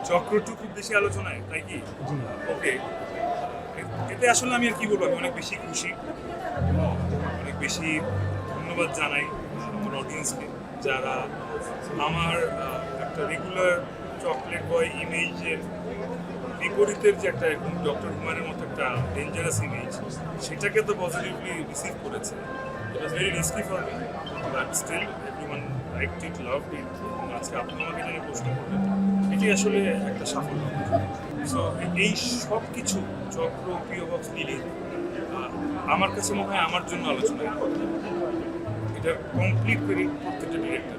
চক্রটু খুব বেশি আলোচনায় তাই কি? ওকে, এতে আসলে আমি আর কি বলবো, আমি অনেক বেশি খুশি, অনেক বেশি ধন্যবাদ জানাই আমার অডিয়েন্সকে, যারা আমার একটা রেগুলার চকলেট বয় ইমেজের বিপরীতের যে একটা এরকম ডক্টর হুমায়ুনের মতো একটা ডেঞ্জারাস ইমেজ, সেটাকে তো পজিটিভলি রিসিভ করেছে। It was very risky for me, but still everyone liked it, loved it. আজকে আপনি আমাকে জানিয়ে প্রশ্ন করবেন, এটি আসলে একটা সাফল্য। সো এই সব কিছু চক্র, প্রিয় বক্স, লিলি, আমার কাছে মনে হয় আমার জন্য আলোচনা। এটা কমপ্লিট ক্রেডিট প্রত্যেকটা ডিরেক্টর।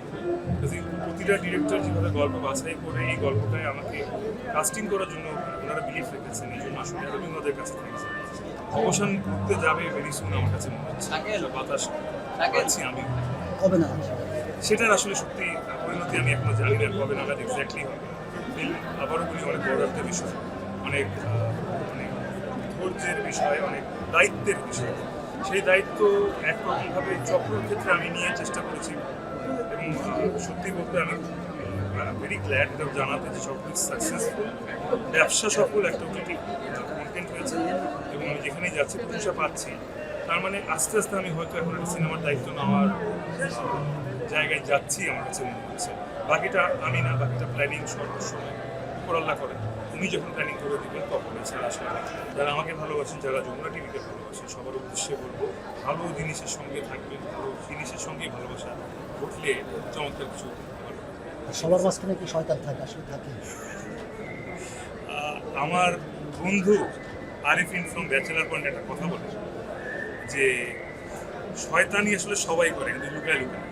প্রতিটা ডিরেক্টর যেভাবে গল্প বাছাই করে এই গল্পটায় আমাকে কাস্টিং করার জন্য ওনারা বিলিভ রেখেছেন, এই জন্য আসলে রবীন্দ্রদের কাছে থেকেছে। অবসান করতে যাবে ভেরি সুন আমার কাছে মনে হচ্ছে, বাতাস পাচ্ছি আমি। হবে না সেটার আসলে সত্যি পরিণতি আমি এখনো জানি না কবে নাগাদ এক্স্যাক্টলি হবে। ফিল্ম আবারও বলি অনেক বড় একটা বিষয়, অনেক অনেক ধৈর্যের বিষয়, অনেক দায়িত্বের বিষয়। সেই দায়িত্ব একরকমভাবে চক্রের ক্ষেত্রে আমি নিয়ে চেষ্টা করেছি, এবং সত্যি বলতে আমি ভেরি গ্ল্যাড এটা জানাতে যে চক্র সাকসেসফুল, ব্যবসা সফল একটা ওটিটি কন্টেন্ট হয়েছে, এবং আমি যেখানেই যাচ্ছি প্রশংসা পাচ্ছি। তার মানে আস্তে আস্তে আমি হয়তো এখন একটা সিনেমার দায়িত্ব নেওয়ার জায়গায় যাচ্ছি আমার কাছে মনে হচ্ছে। বাকিটা আমি না, বাকিটা প্ল্যানিং সর্বসময় উপরাল্লা করে। উনি যখন প্ল্যানিং করে দেবেন তখন এছাড়া আসলে যারা আমাকে ভালোবাসেন, যারা যমুনা টিভিকে ভালোবাসেন, সবার উদ্দেশ্যে বলবো ভালো জিনিসের সঙ্গে থাকবেন, ভালো জিনিসের সঙ্গেই ভালোবাসা ঘটলে চমৎকার কিছু হতে পারে। সবার মাঝখানে কি শয়তান থাকে? আসলে থাকে। আমার বন্ধু আরিফিন ফ্রম ব্যাচেলার পয়েন্ট একটা কথা বলে যে শয়তানি আসলে সবাই করে, কিন্তু লুকায় লুকায়।